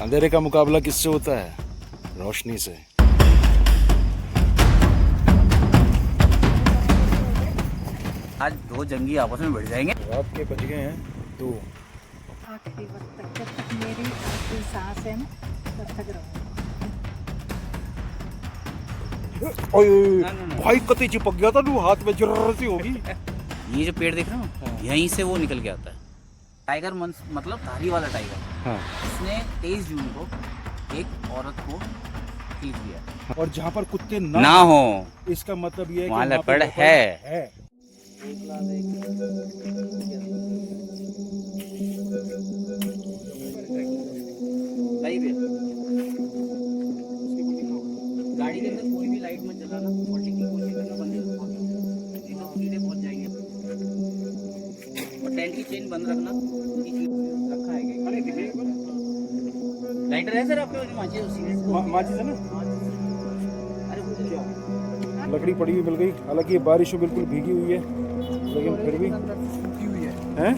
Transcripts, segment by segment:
अंधेरे का मुकाबला किससे होता है? रोशनी से। आज दो जंगी आपस में भिड़ जाएंगे। रात के बज गए हैं 2। आखिरी वक्त तक, जब तक मेरी आखिरी सांस है ना तब तक रहूंगा। भाई कति चिपक गया था, तू हाथ में जर्र सी होगी। ये जो पेड़ देख रहे हो यहीं से वो निकल के आता है। टाइगर मतलब धारी वाला टाइगर। हाँ। इसने 23 जून को एक औरत को खींच लिया। और जहाँ पर कुत्ते ना हो इसका मतलब ये है कि वहाँ वहाँ पे लेपर्ड है। गाड़ी के अंदर कोई भी लाइट मत जलाना और टिकट कोशिश करना बंद रखो, नहीं तो सीधे पहुंच जाएंगे। और टेंट की चेन बंद रखना, रखा है लाइटर है सर आपके पास? माचिस है ना? अरे वो क्या लकड़ी पड़ी हुई मिल गई। हालांकि ये बारिश में बिल्कुल भीगी हुई है, लेकिन फिर भी सूखी हुई है, हैं?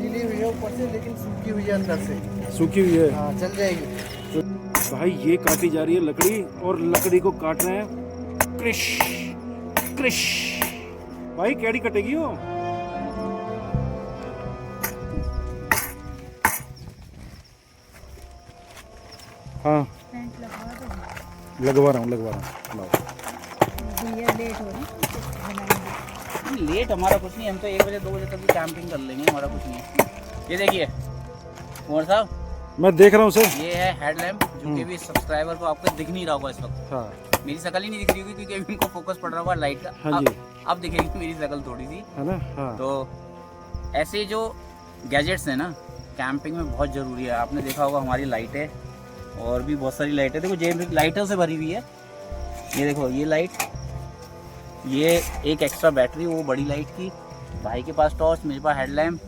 गीली हुई है ऊपर से, लेकिन सूखी हुई है अंदर से। सूखी हुई है। हाँ, चल जाएगी। तो भाई ये काटी जा रही है लकड़ी, और लकड़ी को काट रहे हैं क्रिश क्रिश। भाई कैडी कटेगी वो। हाँ टेंट लगवा दो। लगवा रहा हूँ भैया लेट हो रही बनाएंगे। लेट हमारा कुछ नहीं, हम तो 1 बजे 2 बजे तक भी कैंपिंग कर लेंगे, हमारा कुछ नहीं है। ये देखिए कुंवर साहब, मैं देख रहा हूँ सर। ये है हेडलैम्प, जो कि भी सब्सक्राइबर को आपको दिख नहीं रहा होगा इस वक्त। हाँ मेरी शक्ल ही नहीं दिख रही होगी क्योंकि अभी इनको फोकस पड़ रहा होगा लाइट का। हाँ जी, अब दिखेगी मेरी शक्ल थोड़ी सी। है ना? हाँ तो ऐसे जो गैजेट्स हैं ना कैंपिंग में बहुत ज़रूरी है। आपने देखा होगा हमारी लाइटें और भी बहुत सारी लाइटें, देखो जेब लाइटों से भरी हुई है। ये देखो ये लाइट, ये एक एक्स्ट्रा बैटरी वो बड़ी लाइट की, भाई के पास टॉर्च, मेरे पास हेडलैम्प,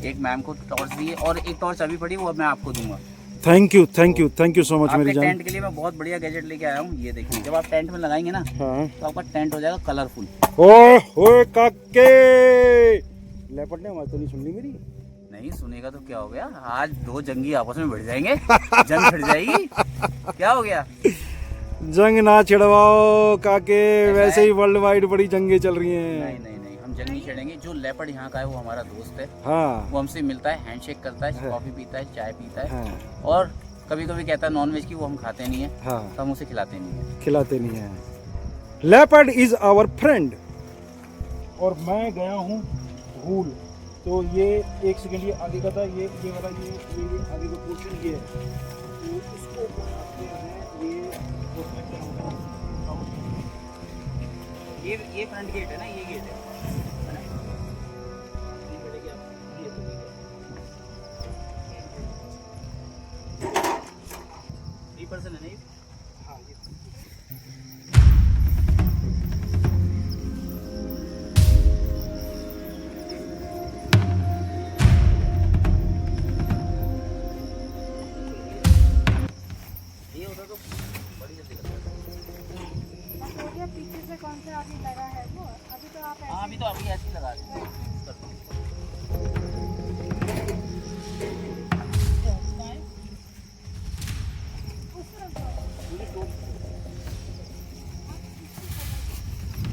एक मैम को टॉर्च दी है और एक टॉर्च अभी पड़ी वो अब मैं आपको दूंगा। थैंक यू सो मच मेरी आपके जान। टेंट के लिए मैं बहुत बढ़िया गैजेट लेके आया हूँ। ये देखिए जब आप टेंट में लगाएंगे ना हाँ। तो आपका टेंट हो जाएगा कलरफुल। ओए काके, लेपर्ड ने आवाज तो नहीं सुन ली मेरी? नहीं सुनेगा तो क्या हो गया, आज दो जंगी आपस में भिड़ जाएंगे, जंग छिड़ जाएगी। क्या हो गया? जंग ना छिड़वाओ काके, ऐसा वैसे है? ही वर्ल्ड वाइड बड़ी जंगे चल रही हैं। नहीं हम जंग नहीं छेड़ेंगे। जो लेपर्ड यहाँ का है वो हमारा दोस्त है, हाँ वो हमसे मिलता है, हैंडशेक करता है, है। कॉफी पीता है, चाय पीता है, हाँ और कभी कभी कहता है नॉन वेज की वो हम खाते नहीं है, हाँ, तो हम उसे खिलाते नहीं है। खिलाते नहीं हैं। Leopard is our friend. और मैं गया हूँ भूल, तो ये 1 सेकंड ये आगे का था, ये वाला ये आगे का पोर्शन ये है, तो इसको बनाते हैं ये फ्रंट गेट है ना, ये गेट है ना? ये पर्सन है ना ये? हाँ ये ये होता तो बड़ी जल्दी करता। पीछे से कौन सा अभी लगा है वो? अभी तो आप हाँ अभी तो अभी ऐसे ही लगा देंगे।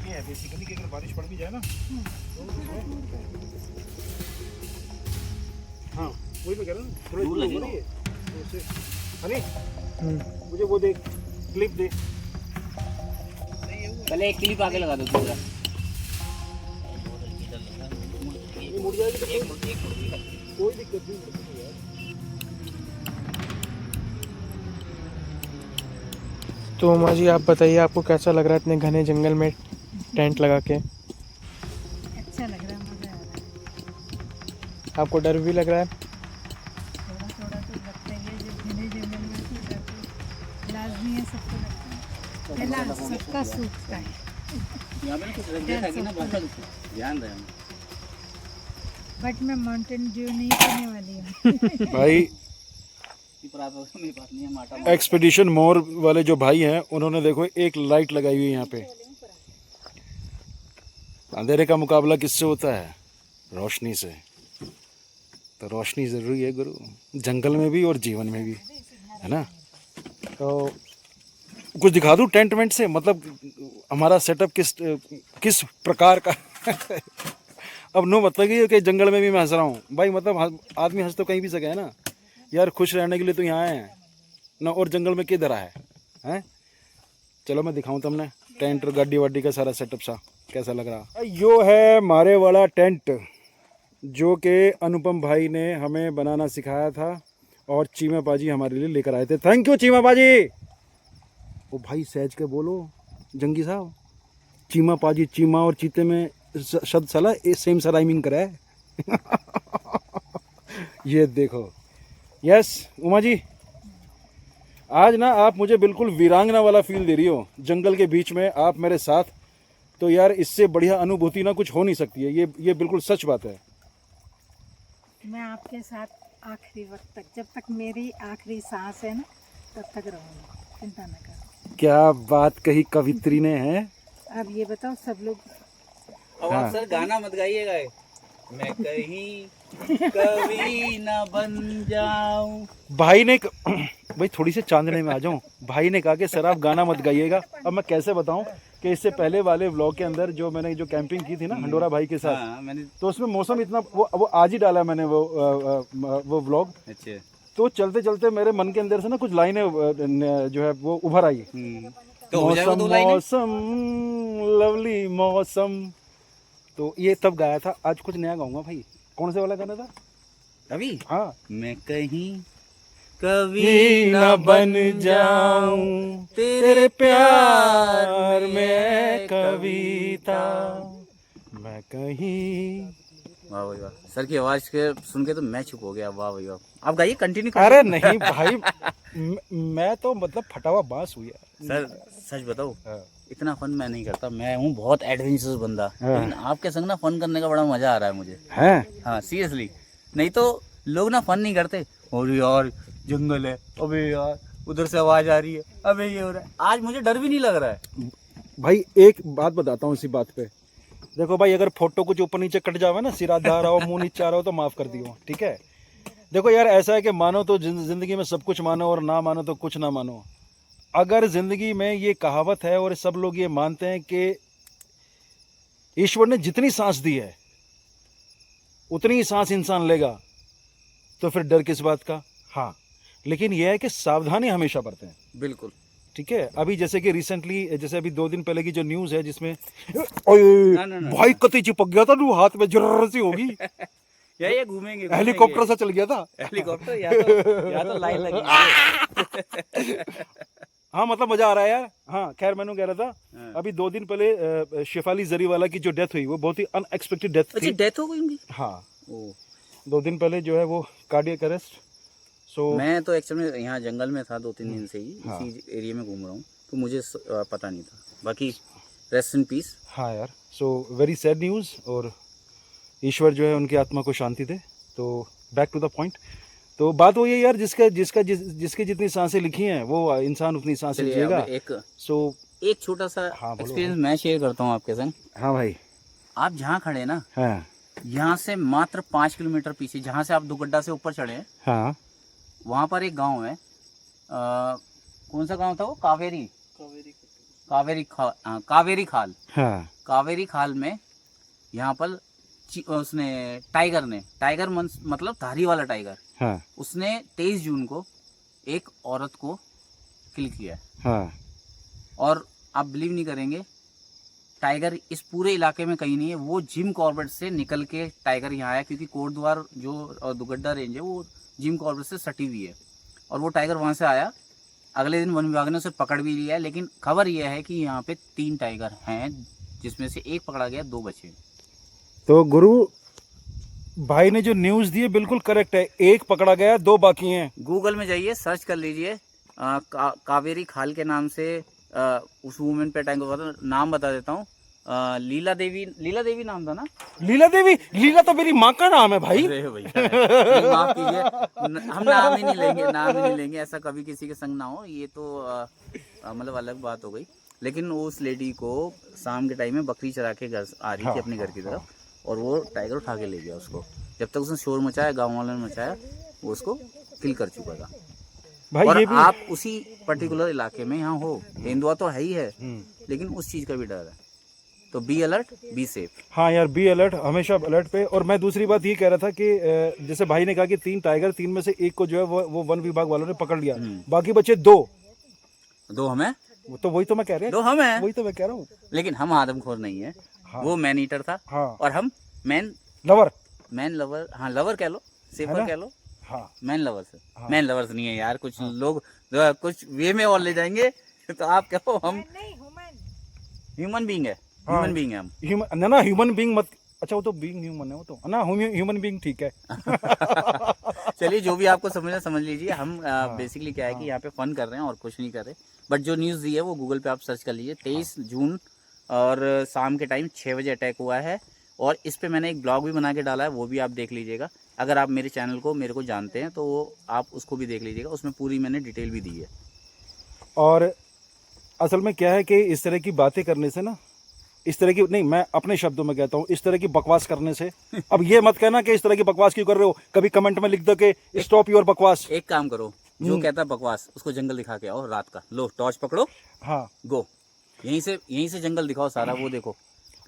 ये है बेसिकली कि अगर बारिश पड़ भी जाए ना तो हाँ वही मैं कह रहा हूँ, थोड़ा दूर लगी होगा ना ये, तो उससे हनी मुझे वो दे, क्लिप दे। पहले एक क्लिप आगे लगा दो दूसरा। ये मुड़ जाएगी तो कोई दिक्कत नहीं है। तो उमा जी आप बताइए, आपको कैसा लग रहा है इतने घने जंगल में टेंट लगा के? अच्छा लग रहा है, मजा आ रहा है। आपको डर भी लग रहा है? थोड़ा थोड़ा तो लगता ही है, जब घने जंगल में तो डर तो लाजमी है, सबको लगता है। पहला सबका सूखता है। यहाँ पे ना कुछ रख दिया था कि ना, बहुत ध्यान रहे। बट मैं माउंटेन ड्यू नहीं करने वाली हूँ। भाई मेरे पास नहीं है माटा। एक्सपीडिशन मोर वाले जो भाई हैं उन्होंने देखो एक लाइट लगाई हुई है यहाँ पे। अंधेरे का मुकाबला किससे होता है? रोशनी से। तो रोशनी जरूरी है गुरु, जंगल में भी और जीवन में भी। है ना। तो कुछ दिखा दूँ टेंट वेंट से, मतलब हमारा सेटअप किस प्रकार का अब नो मतलब कि जंगल में भी मैं हंस रहा हूँ भाई, मतलब आदमी हंस तो कहीं भी सके है ना यार, खुश रहने के लिए तो यहाँ आए हैं ना, और जंगल में किधर है हैं। चलो मैं दिखाऊं तुमने टेंट और गाड़ी वाड़ी का सारा सेटअप सा कैसा लग रहा। यो है मारे वाला टेंट जो कि अनुपम भाई ने हमें बनाना सिखाया था और चीमा पाजी हमारे लिए लेकर आए थे। थैंक यू चीमा पाजी। ओ भाई सहज के बोलो जंगी साहब, चीमा पाजी, चीमा और चीते में शब्द साला सेम सा राइमिंग करा है ये देखो। यस उमा जी, आज ना आप मुझे बिल्कुल वीरांगना वाला फील दे रही हो, जंगल के बीच में आप मेरे साथ। तो यार इससे बढ़िया अनुभूति ना कुछ हो नहीं सकती है, ये बिल्कुल सच बात है। मैं आपके साथ आखिरी वक्त तक, जब तक मेरी आखिरी सांस है ना तब तक रहूँगी, चिंता न करो। क्या बात कही कवित्री ने है। अब ये बताओ सब लोग, अब आप सर गाना मत गाइएगा, मैं कहीं कभी ना बन जाऊं। भाई ने भाई थोड़ी सी चांदने में आ जाऊं। भाई ने कहा कि सर आप गाना मत गाइएगा। अब मैं कैसे बताऊं कि इससे पहले वाले व्लॉग के अंदर जो मैंने जो कैंपिंग की थी ना हंडोरा भाई के साथ, मैंने तो उसमें मौसम इतना वो आज ही डाला मैंने वो व्लॉग। अच्छे तो चलते चलते मेरे मन के अंदर से ना कुछ लाइनें जो है वो उभर आई। तो हो जाएगा मौसम 2 लाइनें। मौसम लवली मौसम, तो ये तब गाया था। आज कुछ नया गाऊंगा भाई। कौन से वाला गाना था अभी? हाँ, मैं कहीं कभी ना बन जाऊं तेरे प्यार में कविता, मैं कहीं। वाह भाई वाह, सर की आवाज के सुन के तो मैं चुप हो गया। वाह भाई वाह, आप गाइए, कंटिन्यू अरे नहीं भाई मैं तो मतलब फटा हुआ बांस हुई है। सर सच बताओ, हाँ। इतना फन मैं नहीं करता, मैं हूँ बहुत एडवेंचरस बंदा, हाँ। लेकिन आपके संग ना फन करने का बड़ा मजा आ रहा है मुझे। हैं? हाँ सीरियसली, नहीं तो लोग ना फन नहीं करते। और यार जंगल है, अबे यार उधर से आवाज आ रही है, अबे ये हो रहा है। आज मुझे डर भी नहीं लग रहा है। भाई एक बात बताता हूँ इसी बात पे। देखो भाई, अगर फोटो कुछ ऊपर नीचे कट जावे ना, सिरा जा रहा हो मुंह नीचे आ रहा हो, तो माफ कर दियो, ठीक है। देखो यार ऐसा है कि मानो तो जिंदगी में सब कुछ मानो और ना मानो तो कुछ ना मानो। अगर जिंदगी में ये कहावत है और सब लोग ये मानते हैं कि ईश्वर ने जितनी सांस दी है उतनी ही सांस इंसान लेगा, तो फिर डर किस बात का। हाँ, लेकिन यह है कि सावधानी हमेशा बरतें। बिल्कुल ठीक है। अभी जैसे कि रिसेंटली, जैसे अभी 2 दिन पहले की जो न्यूज़ है जिसमें ना। भाई कति चिपक गया था, तू हाथ में जर्र सी होगी ये घूमेंगे हेलीकॉप्टर सा चल गया था। हेलीकॉप्टर या तो लाइन लगी है। हाँ मतलब मजा आ रहा है यार। हाँ खैर मैंने कह रहा था, हाँ। अभी 2 दिन पहले शेफाली जरीवाला की जो डेथ हुई वो बहुत ही अनएक्सपेक्टेड डेथ अच्छा, थी। डेथ हो गई उनकी? हाँ, ओ, 2 दिन पहले जो है वो कार्डियक अरेस्ट। सो मैं तो एक्चुअली में यहाँ जंगल में था 2-3 दिन से ही, हाँ। इसी एरिया में घूम रहा हूँ, तो मुझे पता नहीं था। बाकी रेस्ट इन पीस। हाँ यार, सो वेरी सैड न्यूज़, और ईश्वर जो है उनकी आत्मा को शांति दे। तो बैक टू द पॉइंट, तो बात वही है यार, जिसकी जितनी सांसें लिखी हैं वो इंसान उतनी सांसें चलिए जिएगा। अब एक छोटा सा हाँ, बोलो। एक्सपीरियंस मैं शेयर करता हूँ आपके संग। हाँ भाई। आप जहाँ खड़े हैं ना, हाँ यहाँ से मात्र 5 किलोमीटर पीछे, जहाँ से आप दुगड्डा से ऊपर चढ़े हैं, हाँ वहाँ पर एक गांव है। कौन सा गांव था वो? कावेरी खाल। हाँ कावेरी खाल में यहाँ पर उसने टाइगर मतलब धारी वाला टाइगर, हाँ उसने 23 जून को एक औरत को किल किया है। हाँ। और आप बिलीव नहीं करेंगे, टाइगर इस पूरे इलाके में कहीं नहीं है। वो जिम कॉर्बेट से निकल के टाइगर यहाँ आया, क्योंकि कोटद्वार जो दुगड्डा रेंज है वो जिम कॉर्बेट से सटी हुई है, और वो टाइगर वहाँ से आया। अगले दिन वन विभाग ने उसे पकड़ भी लिया है, लेकिन खबर यह है कि यहाँ पे 3 टाइगर हैं, जिसमें से एक पकड़ा गया, 2 बचे। तो गुरु भाई ने जो न्यूज़ दी है बिल्कुल करेक्ट है। एक पकड़ा गया, 2 बाकी हैं। गूगल में जाइए, सर्च कर लीजिए, कावेरी खाल के नाम से उस वुमेन पे टाइगर का नाम बता देता हूँ। लीला देवी नाम था ना? लीला तो मेरी माँ का नाम है भाई। अरे भैया माफ कीजिए, हम नाम ही नहीं लेंगे, ऐसा कभी किसी के संग ना हो। ये तो मतलब अलग बात हो गई। लेकिन उस लेडी को शाम के टाइम में बकरी चरा के घर आ रही थी अपने घर की तरफ, और वो टाइगर उठा के ले गया उसको। जब तक उसने शोर मचाया, गाँव वालों ने मचाया, वो उसको किल कर चुका था। भाई और ये भी आप उसी पर्टिकुलर इलाके में यहाँ हो, तेंदुआ तो है ही है, हम्म। लेकिन उस चीज का भी डर है। तो बी अलर्ट, बी सेफ। हाँ यार, बी अलर्ट, हमेशा अलर्ट पे। और मैं दूसरी बात ये कह रहा था कि जैसे भाई ने कहा कि 3 टाइगर, 3 में से एक को जो है वो वन विभाग वालों ने पकड़ लिया, बाकी बचे 2। 2 हमें, तो वही तो मैं कह रहा 2 हमें, वही तो मैं कह रहा हूँ। लेकिन हम आदमखोर नहीं है। हाँ। वो मैन ईटर था हाँ, और हम मैन लवर। लवर, हाँ लवर कह लो, सेफर कह लो, हाँ, मैन लवर्स। हाँ। मैन लवर्स नहीं है यार, कुछ लोग जो कुछ वे में और ले जाएंगे। तो आप कहो हम नहीं ह्यूमन ह्यूमन बीइंग है, हाँ। ह्यूमन बीइंग है हम। ह्यूमन ना, ह्यूमन बीइंग मत, अच्छा वो तो बीइंग ह्यूमन है, वो तो ना, ह्यूमन बीइंग ठीक है। चलिए, जो भी आपको समझना समझ लीजिए। हम बेसिकली क्या है कि यहाँ पे फन कर रहे हैं और कुछ नहीं कर रहे। बट जो न्यूज़ दी है वो गूगल पे आप सर्च कर लीजिए। 23 जून और शाम के टाइम 6 बजे अटैक हुआ है। और इस पे मैंने एक ब्लॉग भी बना के डाला है, वो भी आप देख लीजिएगा। अगर आप मेरे चैनल को, मेरे को जानते हैं तो आप उसको भी देख लीजिएगा, उसमें पूरी मैंने डिटेल भी दी है। और असल में क्या है कि इस तरह की बातें करने से ना, इस तरह की नहीं, मैं अपने शब्दों में कहता हूँ, इस तरह की बकवास करने से, अब ये मत कहना कि इस तरह की बकवास क्यों कर रहे हो, कभी कमेंट में लिख दो कि स्टॉप योर बकवास। एक काम करो, जो कहता है बकवास, उसको जंगल दिखा के आओ रात का। लो टॉर्च पकड़ो, हाँ, गो, यहीं से जंगल दिखाओ सारा, वो देखो।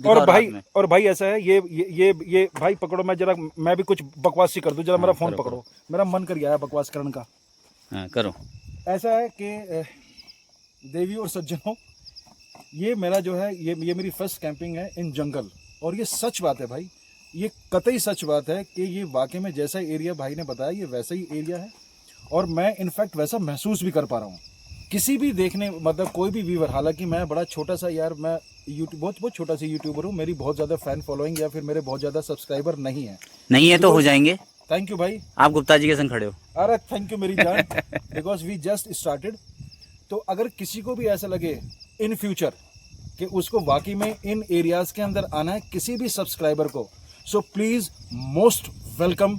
और भाई ऐसा है, ये भाई पकड़ो, मैं भी कुछ बकवास ही कर दूं, जरा मेरा फोन पकड़ो, मेरा मन कर गया है बकवास करने का। हाँ करो। ऐसा है कि देवी और सज्जनों, ये मेरा जो है, ये मेरी फर्स्ट कैंपिंग है इन जंगल। और ये सच बात है भाई, ये कतई सच बात है कि ये वाकई में जैसा एरिया भाई ने बताया, ये वैसा ही एरिया है। और मैं इनफैक्ट वैसा महसूस भी कर पा रहा हूँ। किसी भी देखने, मतलब कोई भी व्यूअर, हालांकि मैं बड़ा छोटा सा यार, मैं यूट्यूब बहुत छोटा सा यूट्यूबर हूँ, मेरी बहुत ज़्यादा फैन फॉलोइंग या फिर मेरे बहुत ज़्यादा सब्सक्राइबर नहीं है तो हो जाएंगे। थैंक यू भाई, आप गुप्ता जी के संग खड़े हो। अरे थैंक यू मेरी जान, बिकॉज वी जस्ट स्टार्टेड। तो अगर किसी को भी ऐसा लगे इन फ्यूचर कि उसको वाकई में इन एरियाज़ के अंदर आना है, किसी भी सब्सक्राइबर को, so please most welcome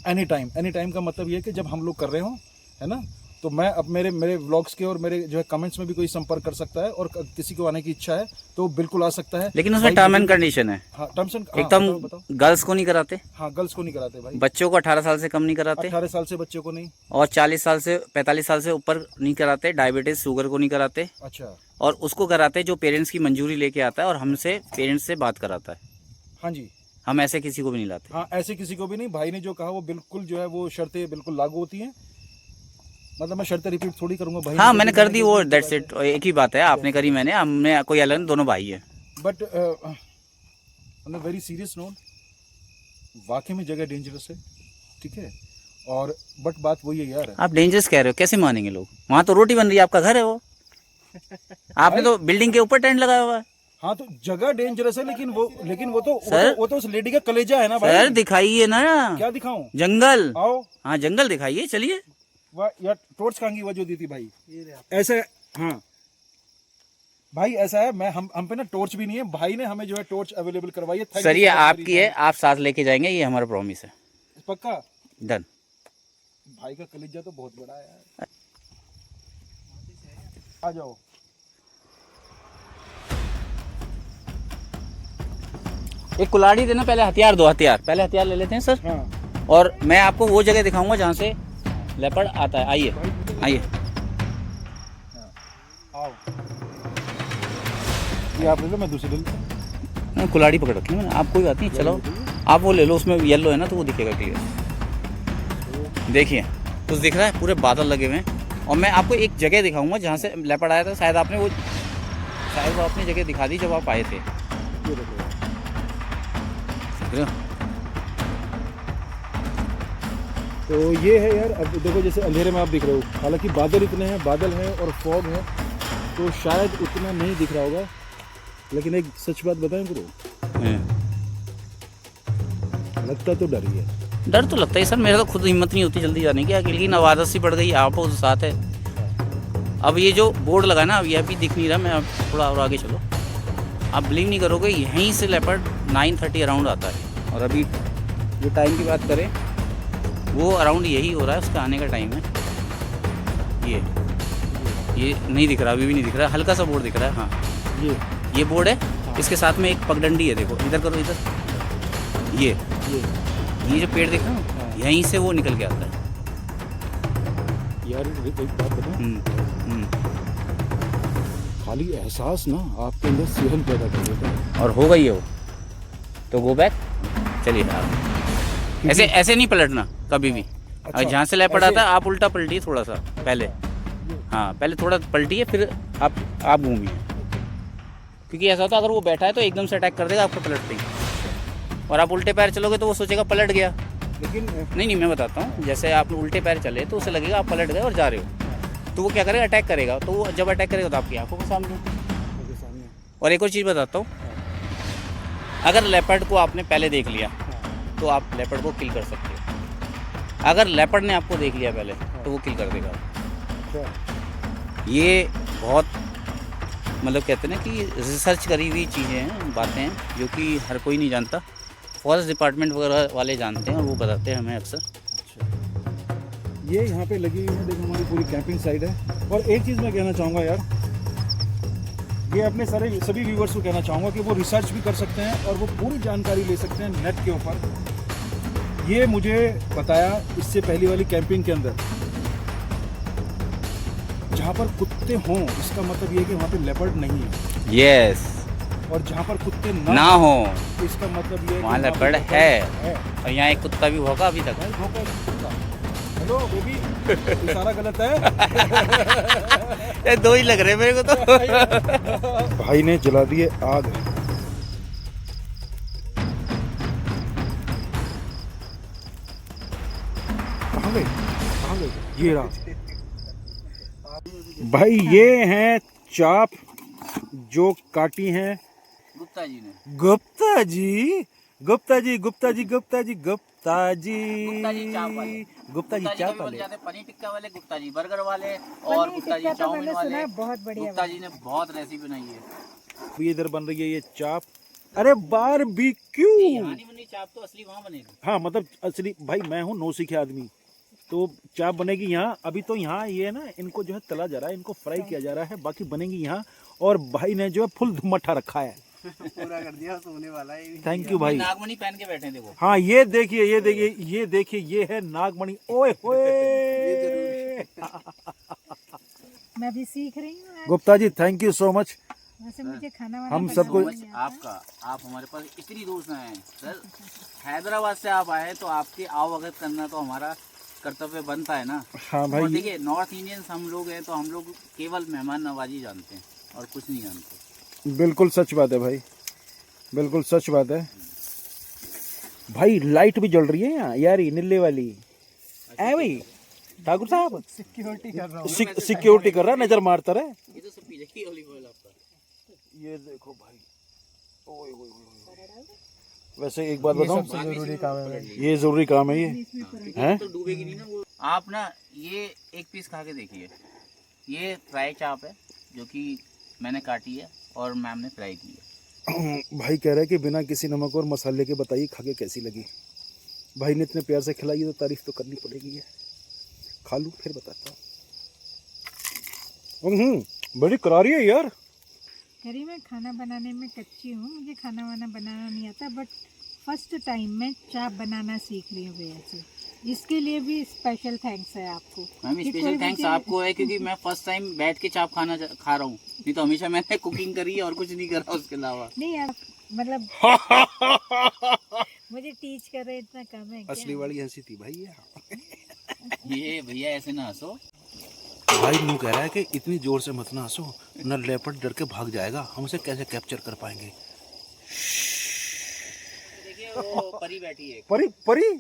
any time. Any time का मतलब ये है कि जब हम लोग कर रहे हों, है ना, तो मैं अब मेरे व्लॉग्स के और मेरे जो है कमेंट्स में भी कोई संपर्क कर सकता है, और किसी को आने की इच्छा है तो बिल्कुल आ सकता है। लेकिन उसमें टर्म एंड कंडीशन है। हाँ, टर्म्स एंड, एक तो हम गर्ल्स को नहीं कराते। हाँ, गर्ल्स को नहीं कराते भाई, बच्चों को 18 साल से कम नहीं कराते, 18 साल से बच्चों को नहीं, और 40 साल से 45 साल से ऊपर नहीं कराते। डायबिटीज, शुगर को नहीं कराते। अच्छा, और उसको कराते जो पेरेंट्स की मंजूरी लेके आता है और हमसे, पेरेंट्स से बात कराता है। हाँ जी, हम ऐसे किसी को भी नहीं लाते। हाँ, ऐसे किसी को भी नहीं। भाई ने जो कहा वो बिल्कुल जो है वो शर्तें बिल्कुल लागू होती हैं। मतलब मैं शर्तें रिपीट थोड़ी करूंगा भाई। हाँ, मैंने कर दी वो, दैट्स इट। एक ही बात है, आपने करी, मैंने, हमने कोई अलग, दोनों भाई है। But on a very serious note, वाकई में जगह डेंजरस है, ठीक है। और बट बात वही है यार, आप डेंजरस कह रहे हो, कैसे मानेंगे लोग? वहाँ तो रोटी बन रही है, आपका घर है वो। आपने तो बिल्डिंग के ऊपर टेंट लगाया हुआ है। हाँ, तो जगह डेंजरस है, लेकिन वो सर, वो तो उस लेडी का कलेजा है ना भाई। सर दिखाइए ना। क्या दिखाऊं? जंगल। आओ, हाँ जंगल दिखाइए, चलिए। वाह यार, टॉर्च कहाँ की वजह दी थी भाई? ऐसे, हाँ भाई ऐसा है, मैं हम पे ना टॉर्च भी नहीं है, भाई ने हमें जो है टॉर्च अवेलेबल करवाई है। सर ये आपकी है, आप साथ लेके जाएंगे, ये हमारा प्रॉमिस है। पक्का डन। भाई का कलेजा तो बहुत बड़ा है यार। आ जाओ। एक कुल्हाड़ी देना, पहले हथियार दो, पहले हथियार ले लेते हैं सर। हाँ, और मैं आपको वो जगह दिखाऊंगा जहाँ से लेपर्ड आता है। आइए आइए, आओ, ये आप ले लो, मैं दूसरी ले लेता हूँ। कुल्हाड़ी पकड़ रखी है मैंने। आप कोई बात नहीं, चलो आप वो ले लो, उसमें येलो है ना तो वो दिखेगा क्लियर। देखिए कुछ दिख रहा है, पूरे बादल लगे हुए हैं। और मैं आपको एक जगह दिखाऊंगा जहाँ से लेपर्ड आया था। शायद वो अपनी जगह दिखा दी जब आप आए थे। ये देखो, तो ये है यार। अब देखो, जैसे अंधेरे में आप दिख रहे हो, हालांकि बादल इतने हैं, बादल है और फॉग है, तो शायद उतना नहीं दिख रहा होगा। लेकिन एक सच बात बताएं ब्रो, लगता तो डर ही है। डर तो लगता है सर, मेरा तो खुद हिम्मत नहीं होती जल्दी जाने की, अकेले की आदत सी पड़ गई। आप उस साथ है। अब ये जो बोर्ड लगा ना, अब यह भी दिख नहीं रहा। मैं अब थोड़ा और आगे चलो, आप बिलीव नहीं करोगे, यहीं से लेपर्ड 9:30 अराउंड आता है। और अभी जो टाइम की बात करें, वो अराउंड यही हो रहा है, उसका आने का टाइम है। ये नहीं दिख रहा, अभी भी नहीं दिख रहा, हल्का सा बोर्ड दिख रहा है। हाँ, ये बोर्ड है, इसके साथ में एक पगडंडी है। देखो इधर करो, इधर ये जो पेड़ दिख रहा है, यहीं से वो निकल के आता है। यार एक बात बताऊं, खाली एहसास ना आपके अंदर सेहन पैदा कर देता है। और हो गई है वो, तो गो बैक, चलिए आप ऐसे ऐसे नहीं पलटना कभी भी। अच्छा, जहाँ से लेपर्ड ऐसे? आता है आप उल्टा पलटिए थोड़ा सा पहले, हाँ पहले थोड़ा पलटिए फिर आप घूमिए, क्योंकि ऐसा होता है अगर वो बैठा है तो एकदम से अटैक कर देगा आपको पलटते ही, और आप उल्टे पैर चलोगे तो वो सोचेगा पलट गया। लेकिन नहीं मैं बताता हूँ, जैसे आप उल्टे पैर चले तो उसे लगेगा आप पलट गए और जा रहे हो, तो वो क्या करेगा, अटैक करेगा। तो वो जब अटैक करेगा तो आपकी आंखों के सामने। मेरे सामने और एक और चीज़ बताता हूँ, अगर लेपर्ड को आपने पहले देख लिया तो आप लेपर्ड को किल कर सकते हो। अगर लेपर्ड ने आपको देख लिया पहले तो वो किल कर देगा। अच्छा, ये बहुत मतलब कहते हैं ना कि रिसर्च करी हुई चीज़ें हैं, बातें हैं जो कि हर कोई नहीं जानता। फॉरेस्ट डिपार्टमेंट वगैरह वाले जानते हैं और वो बताते हैं हमें अक्सर। अच्छा, ये यहाँ पे लगी हुई है, देखो हमारी पूरी कैंपिंग साइट है। और एक चीज़ मैं कहना चाहूँगा यार, ये अपने सभी व्यूवर्स को कहना चाहूँगा कि वो रिसर्च भी कर सकते हैं और वो पूरी जानकारी ले सकते हैं नेट के ऊपर। ये मुझे बताया इससे पहली वाली कैंपिंग के अंदर, जहाँ पर कुत्ते हों इसका मतलब ये है कि वहाँ पे लेपर्ड नहीं है। यस, और जहाँ पर कुत्ते ना हो इसका मतलब ये है कि वहाँ पे लेपर्ड leopard है। और यहाँ एक कुत्ता भी भौंका अभी तक। भाई भौंका एक कुत्ता। हेलो बेबी, इशारा गलत है। ये दो ही लग रहे मेरे को तो। भाई ने जला दिए आग। कहाँ गए? ये रहा भाई, ये हैं चाप जो काटी हैं गुप्ता जी ने। गुप्ता जी, गुप्ता जी, गुप्ता जी, गुप्ता जी, गुप्ता जी, गुप्ता जी चाप वाले। गुप्ता जी चाप वाले। पनीर टिक्का वाले गुप्ता जी, बर्गर वाले और गुप्ता जी चाउमीन वाले। बहुत बढ़िया गुप्ता जी ने बहुत रेसिपी बनाई है। ये इधर बन रही है ये चाप। अरे बारबेक्यू। यहाँ नहीं बनी चाप तो असली वहाँ बनेगी। हाँ मतलब असली भाई, मैं हूँ नौसिखिया आदमी, तो चाप बनेगी यहाँ। अभी तो यहाँ ये है ना, इनको जो है तला जा रहा है, इनको फ्राई किया जा रहा है, बाकी बनेगी यहाँ। और भाई ने जो है फुल धुम्मठा रखा है। पूरा कर दिया, सोने वाला है। थैंक यू भाई। नागमणि पहन के बैठे हैं देखो। हाँ ये देखिए, ये देखिए, ये देखिए, ये है नागमणि। ओए होए। मैं भी सीख रही हूँ। Gupta ji thank you so much. वैसे मुझे खाना वाना हम बनाना सबको नहीं आता। आपका, आप हमारे पास इतनी दूर से आए सर, हैदराबाद से आप आए तो आपके आवभगत करना तो हमारा कर्तव्य बनता है ना। हाँ और भाई, देखिए नॉर्थ इंडियंस हम लोग हैं तो हम लोग केवल मेहमान नवाजी जानते हैं और कुछ नहीं जानते। बिल्कुल सच बात है भाई, बिल्कुल सच बात है भाई। लाइट भी जल रही है यहाँ यार, ये नीले वाली है भाई। ठाकुर साहब सिक्योरिटी कर रहा हूँ। सिक्योरिटी कर रहा है, नजर मारता रहे। ये तो सब पीछे की ऑलिव ऑयल आपका। ये देखो भाई, ओए ओए ओए। वैसे एक बात बताऊं, जरूरी काम है। ये जरूरी काम है ये हैं। तो डूबेगी नहीं ना वो। आप ना ये एक पीस खा के देखिए, ये फ्राई चाप है जो कि मैंने काटी है और मैम ने फ्राई की है। भाई कह रहा है कि बिना किसी नमक और मसाले के बताइए खा के कैसी लगी। भाई ने इतने प्यार से खिलाई तो तारीफ तो करनी पड़ेगी है। खा लूं फिर बताता हूँ। बड़ी करारी है यार। करी मैं खाना बनाने में कच्ची हूँ, मुझे खाना वाना बनाना नहीं आता, बट फर्स्ट टाइम मैं चाप बनाना सीख रही हूँ भैया से। इसके लिए भी स्पेशल थैंक्स है आपको। मैम कि कोई स्पेशल थैंक्स मुझे- आपको है क्योंकि मैं फर्स्ट टाइम बैठ के चाप खा रहा हूँ, नहीं तो हमेशा मैंने कुकिंग करी है और कुछ नहीं करा उसके अलावा। नहीं यार, मतलब मुझे टीच कर रहे इतना कम है क्या? असली वाली हंसी थी भाई ये भैया ऐसे ना हंसो। भाई नू कह रहा है कि इतनी जोर से मत ना हंसो, न लेपर्ड डर के भाग जाएगा, हम उसे कैसे कैप्चर कर पाएंगे। देखिए वो परी बैठी है। परी परी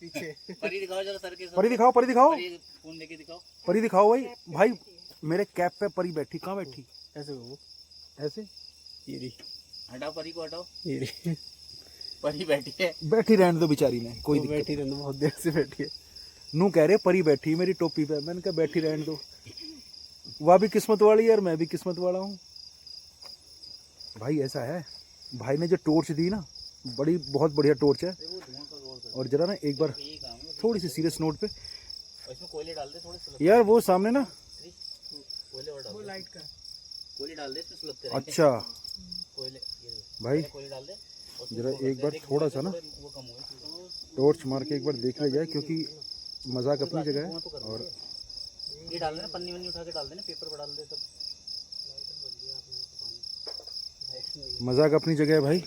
पीछे परी दिखाओ जरा सर के साथ। परी दिखाओ, परी दिखाओ, परी फोन लेके दिखाओ। परी दिखाओ भाई। भाई मेरे कैप पे परी बैठी, कहाँ बैठी? ऐसे वो ऐसे ये रही, हटाओ परी को, हटाओ। ये रही। परी बैठी है। बैठी रहने दो बेचारी ने, कोई वो दिक्कत बैठी रहने दो, बहुत देर से बैठी है। नू कह रहे परी बैठी मेरी टोपी पे, मैंने कहा बैठी रहने दो। वह भी किस्मत वाली है और मैं भी किस्मत वाला हूँ भाई। ऐसा है, भाई ने जो टॉर्च दी ना, बड़ी बहुत बढ़िया टॉर्च है। और जरा ना एक बार थोड़ी सी सीरियस नोट पे इसमें कोयले डाल दे थोड़े से। यार, वो सामने ना कोयले और डाल दे। लाइट का कोयले डाल दे इसमें सुलगते रहेंगे। अच्छा कोयले ये भाई, कोयले डाल दे। जरा एक बार थोड़ा सा ना वो कम हो टॉर्च मार के एक बार देख लिया जाए, क्योंकि मजाक अपनी जगह है और ये डाल देना, पन्नी वन्नी उठा के डाल देना, पेपर पर डाल दे सब। मजाक अपनी जगह है भाई।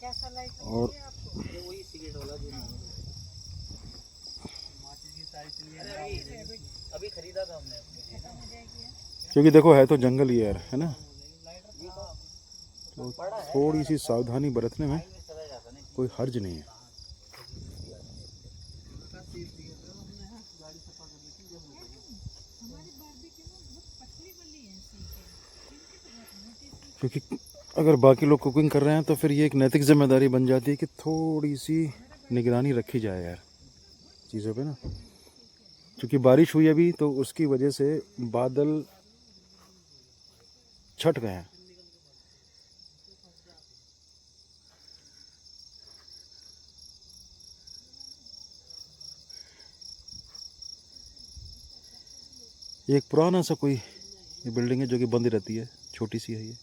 कैसा लाइट और ये वही सिगरेट वाला जो अभी खरीदा था हमने। क्योंकि देखो है तो जंगल ही यार, है ना, तो थोड़ी सी सावधानी बरतने में कोई हर्ज नहीं है। क्योंकि अगर बाकी लोग कुकिंग कर रहे हैं तो फिर ये एक नैतिक जिम्मेदारी बन जाती है कि थोड़ी सी निगरानी रखी जाए यार चीज़ों पे ना। क्योंकि बारिश हुई अभी तो उसकी वजह से बादल छट गए हैं। ये एक पुराना सा कोई ये बिल्डिंग है जो कि बंद रहती है, छोटी सी है ये।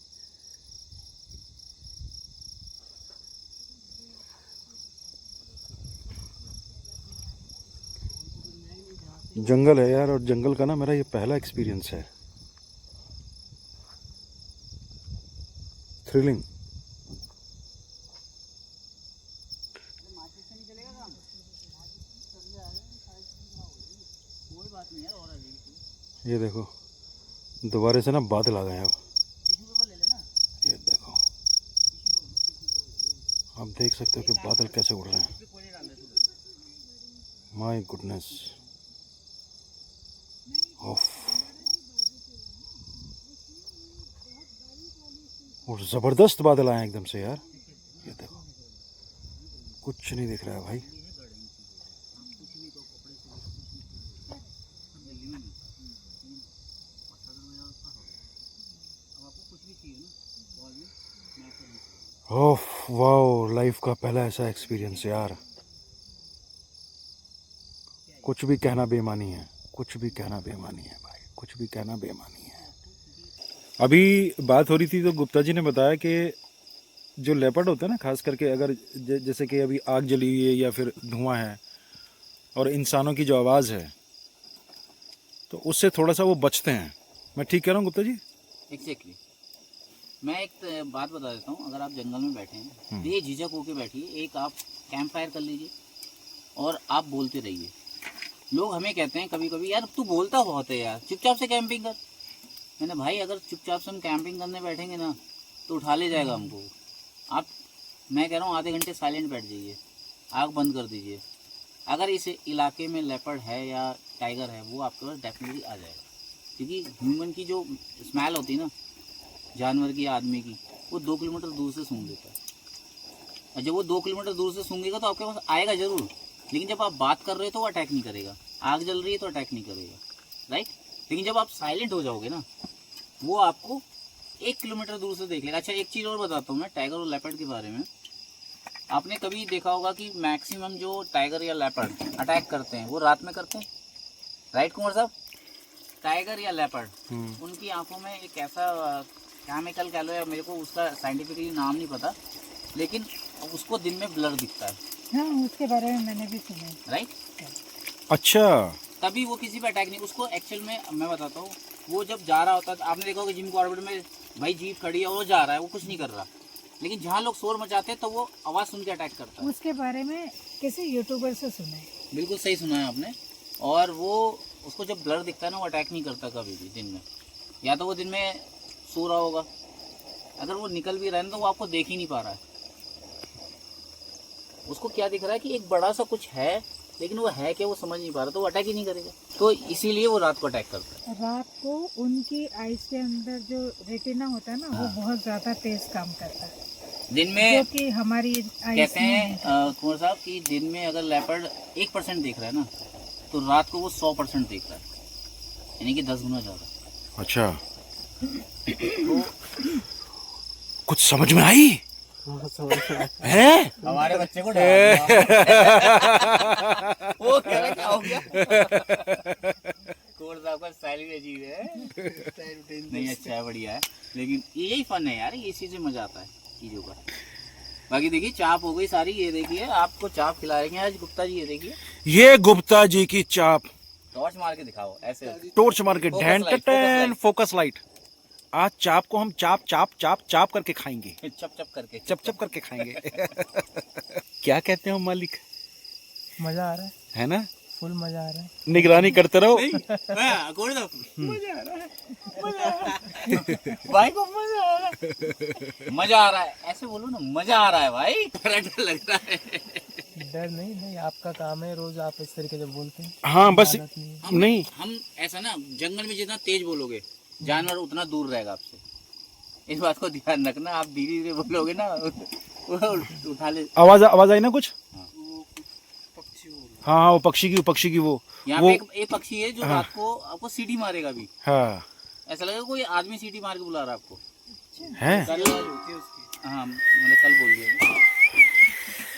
जंगल है यार, और जंगल का ना मेरा ये पहला एक्सपीरियंस है। थ्रिलिंग। ये देखो दोबारा से ना बादल आ गए हैं अब। ये देखो आप देख सकते हो कि बादल कैसे उड़ रहे हैं। माय गुडनेस ऑफ, और जबरदस्त बादल आए एकदम से यार। ये देखो कुछ नहीं दिख रहा है भाई। ओह वाओ, लाइफ का पहला ऐसा एक्सपीरियंस यार। कुछ भी कहना बेमानी है, कुछ भी कहना बेमानी है भाई, कुछ भी कहना बेमानी है। अभी बात हो रही थी तो गुप्ता जी ने बताया कि जो लेपर्ड होता है ना, खास करके अगर जैसे कि अभी आग जली हुई है या फिर धुआं है और इंसानों की जो आवाज़ है तो उससे थोड़ा सा वो बचते हैं। मैं ठीक कह रहा हूँ गुप्ता जी? एग्जैक्टली। मैं एक बात बता देता हूँ, अगर आप जंगल में बैठे हैं ये झिझक होके बैठिए, एक आप कैंप फायर कर लीजिए और आप बोलते रहिए। लोग हमें कहते हैं कभी कभी, यार तू बोलता बहुत है यार, चुपचाप से कैंपिंग कर। मैंने भाई अगर चुपचाप से हम कैंपिंग करने बैठेंगे ना तो उठा ले जाएगा हमको। आप, मैं कह रहा हूँ आधे घंटे साइलेंट बैठ जाइए, आग बंद कर दीजिए। अगर इस इलाके में लेपर्ड है या टाइगर है वो आपके पास डेफिनेटली आ जाएगा। क्योंकि ह्यूमन की जो स्मेल होती है ना, जानवर की या आदमी की, वो 2 किलोमीटर दूर से सूंघ लेता है। और जब वो 2 किलोमीटर दूर से सूंघेगा तो आपके पास आएगा ज़रूर, लेकिन जब आप बात कर रहे हो तो वो अटैक नहीं करेगा। आग जल रही है तो अटैक नहीं करेगा, राइट। लेकिन जब आप साइलेंट हो जाओगे ना वो आपको 1 किलोमीटर दूर से देख लेगा। अच्छा एक चीज़ और बताता हूँ मैं टाइगर और लेपर्ड के बारे में। आपने कभी देखा होगा कि मैक्सिमम जो टाइगर या लेपर्ड अटैक करते हैं वो रात में करते हैं, राइट कुमार साहब? टाइगर या लेपर्ड उनकी आंखों में एक ऐसा केमिकल कह लो या मेरे को उसका साइंटिफिकली नाम नहीं पता, लेकिन उसको दिन में ब्लर दिखता है। हाँ, उसके बारे में मैंने भी सुना है। राइट। अच्छा, तभी वो किसी पे अटैक नहीं, उसको एक्चुअल में मैं बताता हूँ, वो जब जा रहा होता है आपने देखा होगा जिम कॉर्बेट में भाई जीप खड़ी है और वो जा रहा है, वो कुछ नहीं कर रहा, लेकिन जहाँ लोग शोर मचाते हैं तो वो आवाज़ सुन के अटैक करता है। उसके बारे में किसी यूट्यूबर से सुना है। बिल्कुल सही सुना है आपने। और वो उसको जब ब्लर दिखता है ना वो अटैक नहीं करता कभी भी दिन में, या तो वो दिन में सो रहा होगा, अगर वो निकल भी रहा है तो वो आपको देख ही नहीं पा रहा है। उसको क्या दिख रहा है कि एक बड़ा सा कुछ है, लेकिन वो है क्या वो समझ नहीं पा रहा, तो वो अटैक ही नहीं करेगा। तो इसीलिए वो रात को अटैक करता है। रात को उनकी आइज के अंदर जो रेटिना होता है ना वो बहुत ज़्यादा तेज काम करता है, दिन में जो कि हमारी कहते हैं कुंवर साहब कि दिन में अगर लेपर्ड 1% देख रहा है ना तो रात को वो 100% देख रहा है, यानी कि 10 गुना ज़्यादा। अच्छा तो कुछ समझ में आई है? हमारे बच्चे को डरा वो कह रहा क्या हो गया? कोर्स आपका स्टाइल भी अजीब है। नहीं अच्छा है, बढ़िया है, लेकिन यही फन है यार, ये चीज़ में मजा आता है चीज़ों का। बाकी देखिए चाप हो गई सारी, ये देखिए आपको चाप खिला रहे हैं आज गुप्ता जी, ये देखिए ये गुप्ता जी की चाप टॉर्च मार के दिखाओ ऐसे। टॉर्च मार के Focus ढैन light, टटैन फोकस लाइट। आज चाप को हम चाप चाप चाप चाप करके खाएंगे, चप चप करके। चप चप करके खाएंगे। क्या कहते हो मालिक, मजा आ रहा है ना? फुल मजा आ रहा है। निगरानी करते रहो। भाई को मजा आ रहा है, मजा आ रहा है, ऐसे बोलो ना, मजा आ रहा है भाई। डर लग रहा है। डर नहीं भाई, आपका काम है, रोज आप इस तरीके से बोलते हैं। हाँ बस आदत नहीं है। नहीं, हम ऐसा ना, जंगल में जितना तेज बोलोगे जानवर उतना दूर रहेगा आपसे। इस बात को ध्यान रखना। आप धीरे धीरे बोलोगे ना, वो उठा ले। आवाज आई ना कुछ? हाँ। हाँ वो पक्षी की वो यहाँ पे एक पक्षी है जो रात को आपको सीटी मारेगा भी। हाँ ऐसा लगेगा कोई आदमी सीटी मार के बुला रहा है आपको। है। कल हाँ मैंने कल बोल दिया,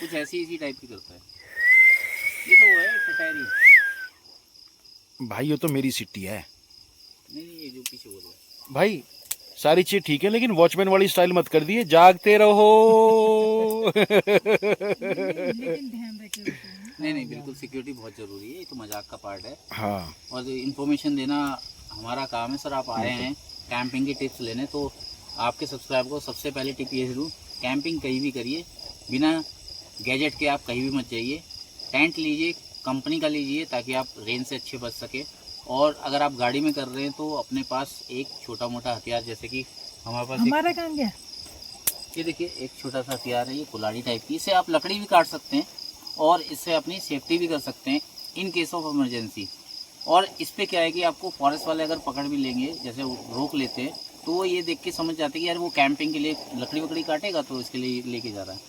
कुछ ऐसी टाइप की करता है। ये तो वो है सटैरी। भाई ये तो मेरी सिटी है नहीं ये जो पीछे बोल रहा है। भाई। सारी चीज ठीक है लेकिन वॉचमैन वाली स्टाइल मत कर दिए, जागते रहो। लेकिन ध्यान रखिए। नहीं बिल्कुल सिक्योरिटी बहुत जरूरी है, ये तो मजाक का पार्ट है। हाँ और इन्फॉर्मेशन देना हमारा काम है सर। आप आए हैं कैंपिंग की टिप्स लेने, तो आपके सब्सक्राइबर को सबसे पहले टिप ये जरूर, कैंपिंग कहीं भी करिए, बिना गैजेट के आप कहीं भी मत जाइए। टेंट लीजिए, कंपनी का लीजिए ताकि आप रेन से अच्छे बच सके। और अगर आप गाड़ी में कर रहे हैं तो अपने पास एक छोटा मोटा हथियार, जैसे कि हमारे पास हमारा काम क्या? ये देखिए एक छोटा सा हथियार है, ये कुल्हाड़ी टाइप की। इससे आप लकड़ी भी काट सकते हैं और इससे अपनी सेफ्टी भी कर सकते हैं इन केस ऑफ इमरजेंसी। और इस पे क्या है कि आपको फॉरेस्ट वाले अगर पकड़ भी लेंगे, जैसे रोक लेते हैं, तो वो ये देख के समझ जाते हैं कि यार वो कैंपिंग के लिए लकड़ी वकड़ी काटेगा तो इसके लिए लेके जा रहा है।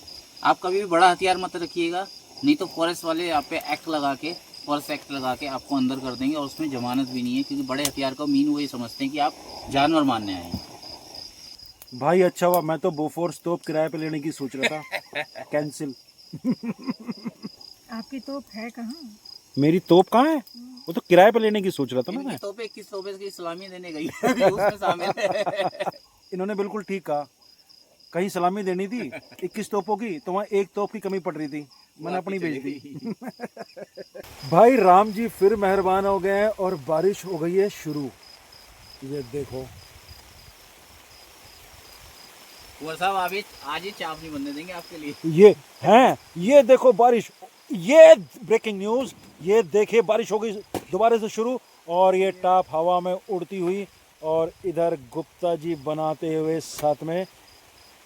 आप कभी भी बड़ा हथियार मत रखिएगा, नहीं तो फॉरेस्ट वाले आप पे एक्ट लगा के, फॉरेस्ट एक्ट लगा के आपको अंदर कर देंगे और उसमें जमानत भी नहीं है। क्योंकि बड़े हथियार का मीन वो ये समझते हैं कि आप जानवर मारने आए हैं। भाई अच्छा हुआ, मैं तो बोफोर्स तोप किराए पे लेने की सोच रहा था। कैंसिल। आपकी तोप है कहाँ? मेरी तोप कहाँ है? वो तो किराए पे लेने की सोच रहा था ना मैं। इनकी तोपें 21 तोपें की सलामी देने गई है, अभी उसमें शामिल है। इन्होंने बिल्कुल ठीक कहा, कहीं सलामी देनी थी 21 तोपों की, तो वहाँ एक तोप की कमी पड़ रही थी, मैंने अपनी भेज दी। भाई राम जी फिर मेहरबान हो गए हैं और बारिश हो गई है शुरू। ये देखो कुंवर साहब, आज ही चाप नहीं बनने देंगे आपके लिए। ये हैं, ये देखो बारिश, ये ब्रेकिंग न्यूज, ये देखिए बारिश हो गई दोबारा से शुरू और ये टाप हवा में उड़ती हुई, और इधर गुप्ता जी बनाते हुए साथ में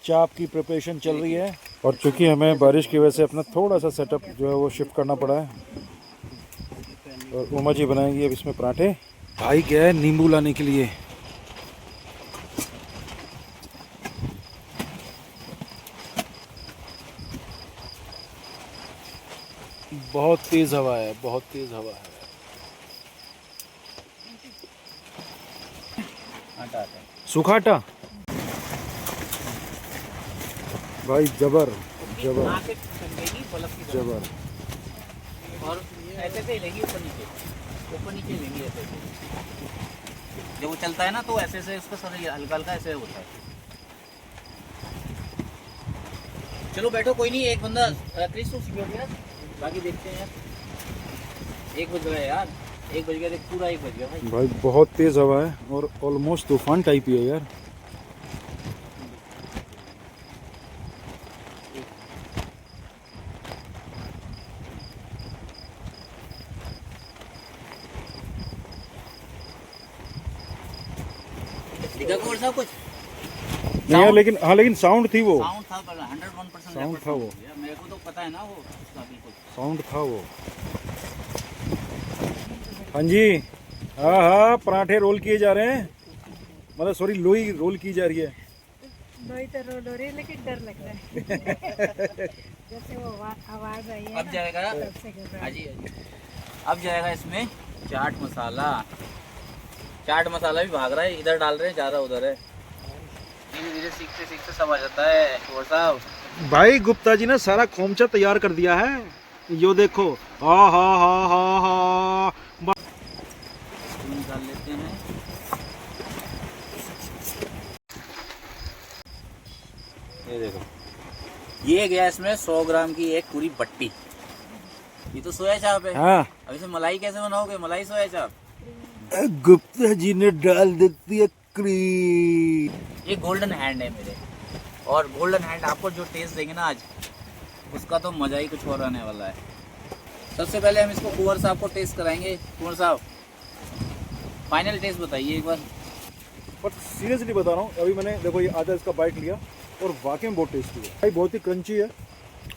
चाप की प्रिपरेशन चल रही है। और चूंकि हमें बारिश की वजह से अपना थोड़ा सा सेटअप जो है वो शिफ्ट करना पड़ा है, और उमा जी बनाएंगी अब इसमें पराठे। भाई गया है नींबू लाने के लिए। बहुत तेज हवा है, बहुत तेज हवा है। आटा आटा सूखा आटा भाई, जबर जबर आके चलेगी बल्ब की तरह। जबर। और ऐसे से लेगी ऊपर नीचे लेंगी ऐसे से। जब वो चलता है ना तो ऐसे से उसका सर हल्का हल्का ऐसे होता है। चलो बैठो, कोई नहीं, एक बंदा क्रिस तो सिक्योरिटी यार, बाकी देखते हैं यार। 1 बज गया यार, 1 बज गया, देख पूरा 1 बज गया भाई। भाई बहुत तेज हवा है और ऑलमोस्ट तूफान टाइप ही है यार। दिखा कुंवर साहब कुछ? नहीं यार, लेकिन हाँ, लेकिन साउंड थी वो, साउंड था, 101% साउंड था वो, मेरे को तो पता है ना वो उसका बिल्कुल। साउंड था वो। हाँ जी, हाँ हाँ, पराठे रोल किए जा रहे हैं, मतलब सॉरी लोई रोल की जा रही है। लोई तो रोल हो रही है लेकिन डर लग रहा है। जैसे वो आवाज आई है अब जाएगा, तब से घबरा। हाँ जी, अब जाएगा इसमें चाट मसाला। चाट मसाला भी भाग रहा है, इधर डाल रहे हैं, जा रहा उधर है। धीरे धीरे सीखते सीखते सब आ जाता है कुंवर साहब। भाई गुप्ता जी ने सारा खोमचा तैयार कर दिया है, यो देखो। हा हा हा हा हा। निकाल लेते हैं। ये देखो, ये गया इसमें 100 ग्राम की एक पूरी बट्टी। ये तो सोया चाप है। हाँ अब इसे मलाई कैसे बनाओगे? मलाई सोया चाप। गुप्ता जी ने डाल देती है क्रीम। ये गोल्डन हैंड है मेरे, और गोल्डन हैंड आपको जो टेस्ट देंगे ना आज, उसका तो मज़ा ही कुछ और आने वाला है। सबसे पहले हम इसको कुंवर साहब को टेस्ट कराएंगे। कुंवर साहब, फाइनल टेस्ट बताइए एक बार। बट सीरियसली बता रहा हूँ, अभी मैंने देखो ये आधा इसका बाइट लिया और वाकई में बहुत टेस्टी है भाई, बहुत ही क्रंची है।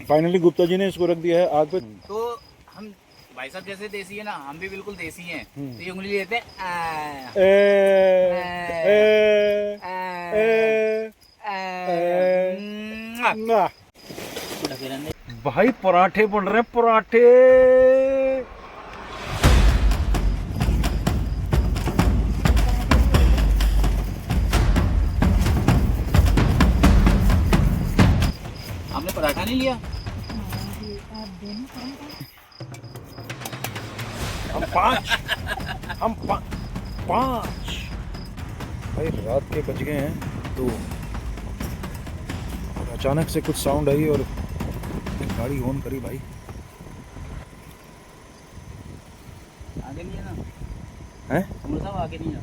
फाइनली गुप्ता जी ने इसको रख दिया है आग पे। तो हम भाई साहब जैसे देसी है ना, हम भी बिल्कुल देसी हैं। तो ये उंगली लेते हैं, ढके रहने। भाई पराठे बन रहे हैं, पराठे। आपने पराठा नहीं लिया? आप दोनों काम करो। हम पाँच भाई, रात के बज गए हैं 2 और अचानक से कुछ साउंड आई और गाड़ी ऑन करी भाई। आगे नहीं है ना? हैं? कुंवर साहब आगे नहीं है।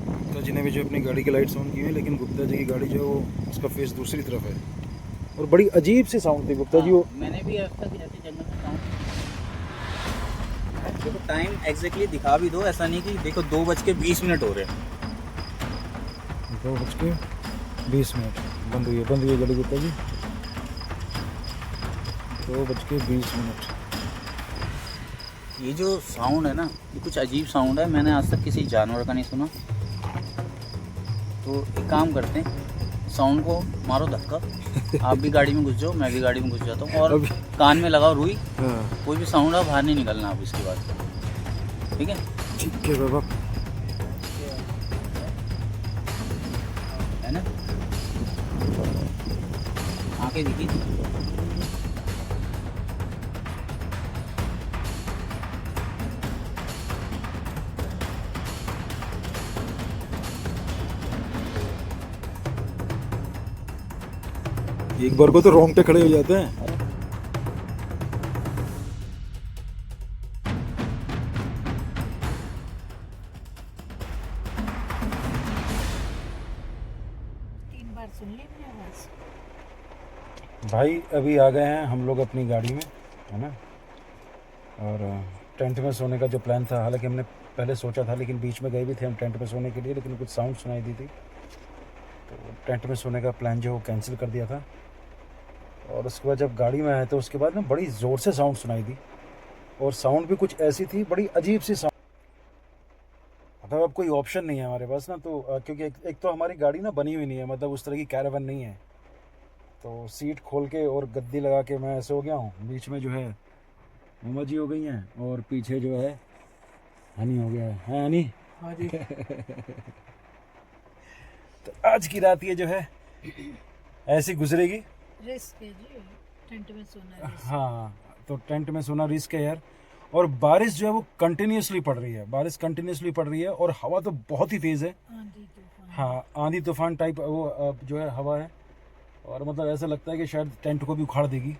गुप्ता जी ने भी जो अपनी गाड़ी की लाइट्स ऑन की है, लेकिन गुप्ता जी की गाड़ी जो है वो उसका फेस दूसरी तरफ है और बड़ी अजीब सी साउंड थी गुप्ता जी वो। मैंने भी अब तक ऐसे जंगल में साउंड। देखो टाइम एग्जैक्टली दिखा भी दो, ऐसा नहीं कि देखो 2:20 हो रहे हैं। 2:20 बंद हुई है गाड़ी गुप्ता जी। 2:20। ये जो साउंड है ना, ये कुछ अजीब साउंड है। मैंने आज तक किसी जानवर का नहीं सुना। तो एक काम करते हैं, साउंड को मारो धक्का। आप भी गाड़ी में घुस जाओ, मैं भी गाड़ी में घुस जाता हूँ, और कान में लगाओ रुई। हाँ कोई भी साउंड है बाहर नहीं निकलना आप इसके बाद, ठीक है? ठीक है बाबा। है ना? आंखें दिखी? एक बार को तो रोंगटे खड़े हो जाते हैं। सुन ली मेरी आवाज़? भाई अभी आ गए हैं हम लोग अपनी गाड़ी में, है ना। और टेंट में सोने का जो प्लान था, हालांकि हमने पहले सोचा था, लेकिन बीच में गए भी थे हम टेंट में सोने के लिए, लेकिन कुछ साउंड सुनाई दी थी, तो टेंट में सोने का प्लान जो वो कैंसिल कर दिया था। और उसके बाद जब गाड़ी में आए तो उसके बाद ना बड़ी ज़ोर से साउंड सुनाई दी, और साउंड भी कुछ ऐसी थी, बड़ी अजीब सी साउंड। मतलब अब कोई ऑप्शन नहीं है हमारे पास ना, तो क्योंकि एक तो हमारी गाड़ी ना बनी हुई नहीं है, मतलब उस तरह की कैरावन नहीं है। तो सीट खोल के और गद्दी लगा के मैं ऐसे हो गया हूँ, बीच में जो है मम्मा जी हो गई हैं, और पीछे जो है हनी हो गया है हनी? हाँ जी। तो आज की रात ये जो है ऐसी गुजरेगी। रिस्क है जी, टेंट में सोना रिस्क। हाँ, तो टेंट में सोना रिस्क है यार। और बारिश जो है वो कंटिन्यूसली पड़ रही है, और हवा तो बहुत ही तेज़ है। आंधी तूफान। हाँ, आंधी तूफान टाइप वो जो है हवा है, और मतलब ऐसा लगता है कि शायद टेंट को भी उखाड़ देगी।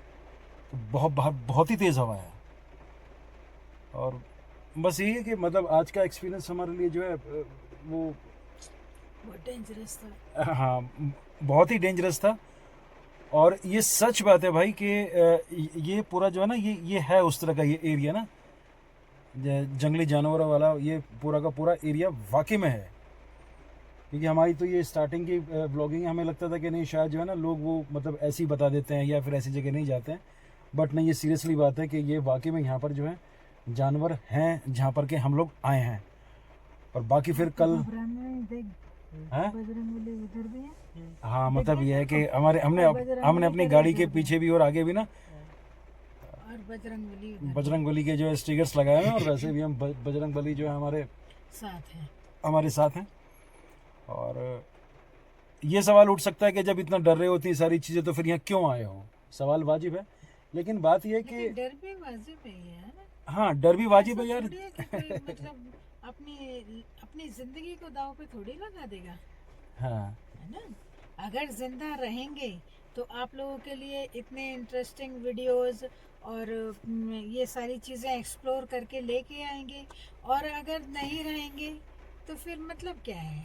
तो बहुत ही तेज़ हवा है। और बस यही है कि मतलब आज का एक्सपीरियंस हमारे लिए जो है वो बहुत डेंजरस था। हाँ, बहुत ही डेंजरस था। और ये सच बात है भाई कि ये पूरा जो है ना, ये है उस तरह का ये एरिया ना, जंगली जानवरों वाला, ये पूरा का पूरा एरिया वाकई में है। क्योंकि हमारी तो ये स्टार्टिंग की ब्लॉगिंग, हमें लगता था कि नहीं शायद जो है ना लोग वो मतलब ऐसे ही बता देते हैं या फिर ऐसी जगह नहीं जाते हैं, बट नहीं, ये सीरियसली बात है कि ये वाकई में यहाँ पर जो है जानवर हैं जहाँ पर के हम लोग आए हैं। और बाकी फिर कल हैं, बजरंगबली उधर भी है। हाँ, मतलब ये है कि हमने अपनी गाड़ी के पीछे भी और आगे भी ना और बजरंगबली के जो है स्टिकर्स लगाए हैं, और वैसे भी हम बजरंगबली जो है हमारे साथ हैं। और ये सवाल उठ सकता है कि जब इतना डर रहे हो इतनी सारी चीज़ें, तो फिर यहाँ क्यों आए हो? सवाल वाजिब है, लेकिन बात यह है कि डर भी वाजिब है यार। हाँ, डर भी वाजिब है यार। मतलब अपनी जिंदगी को दाव पे थोड़ी लगा देगा, हाँ, है ना। अगर जिंदा रहेंगे तो आप लोगों के लिए इतने इंटरेस्टिंग वीडियोस और ये सारी चीज़ें एक्सप्लोर करके लेके आएंगे, और अगर नहीं रहेंगे तो फिर मतलब क्या है।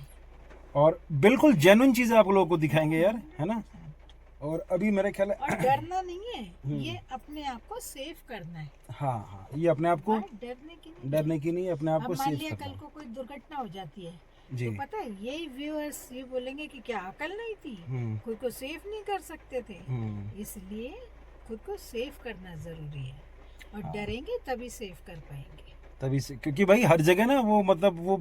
और बिल्कुल जेन्युइन चीजें आप लोगों को दिखाएंगे यार, है ना। और अभी मेरे ख्याल और डरना नहीं है, ये अपने आप को सेफ करना है। हाँ हाँ, ये अपने आप को हाँ, डरने की नहीं अपने आप अब को मान सेफ लिया करना कल है। को कोई दुर्घटना हो जाती है जी। तो पता है यही व्यूअर्स ये बोलेंगे कि क्या अकल नहीं थी, खुद को सेफ नहीं कर सकते थे। इसलिए खुद को सेफ करना जरूरी है, और डरेंगे तभी सेफ कर पाएंगे। तभी से, क्योंकि भाई हर जगह ना वो मतलब वो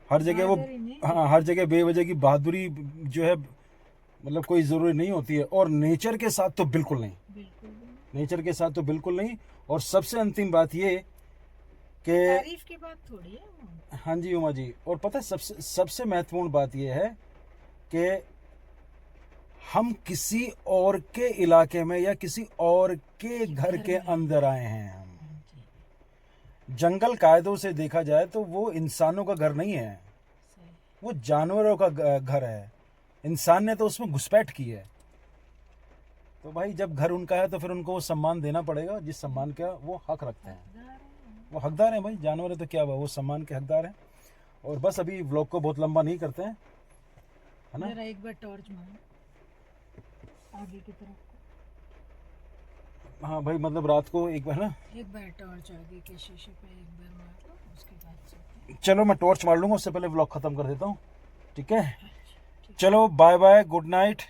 हर जगह वो बहादुरी नहीं। हाँ, हर जगह बेवजह की बहादुरी जो है मतलब कोई जरूरी नहीं होती है। और नेचर के साथ तो बिल्कुल नहीं, बिल्कुल भी। नेचर के साथ तो बिल्कुल नहीं। और सबसे अंतिम बात ये कि तारीफ की बात थोड़ी है वो। हाँ जी उमा जी, और पता है सबसे महत्वपूर्ण बात यह है कि हम किसी और के इलाके में या किसी और के घर के अंदर आए हैं। हम जंगल कायदों से देखा जाए तो वो इंसानों का घर नहीं है, सही। वो जानवरों का घर है। इंसान ने तो उसमें घुसपैठ की है। तो भाई जब घर उनका है तो फिर उनको वो सम्मान देना पड़ेगा जिस सम्मान का वो हक रखते हैं। वो हकदार हैं भाई, जानवर है तो क्या हुआ, वो सम्मान के हकदार हैं। और बस अभी व्लॉग को बहुत लंबा नहीं करते हैं, है ना। जरा एक बार टॉर्च मारो आगे की तरफ, हाँ भाई, मतलब रात को एक बार ना, एक बार टॉर्च आगे के शीशे पे एक बार मार लो, उसके बाद सोते हैं। चलो मैं टॉर्च मार लूंगा, उससे पहले व्लॉग खत्म कर देता हूँ, ठीक है। चलो बाय बाय, गुड नाइट,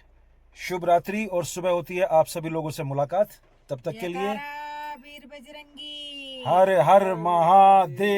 शुभ रात्रि। और सुबह होती है आप सभी लोगों से मुलाकात। तब तक के लिए जयकारा वीर बजरंगी। हर हर महादेव।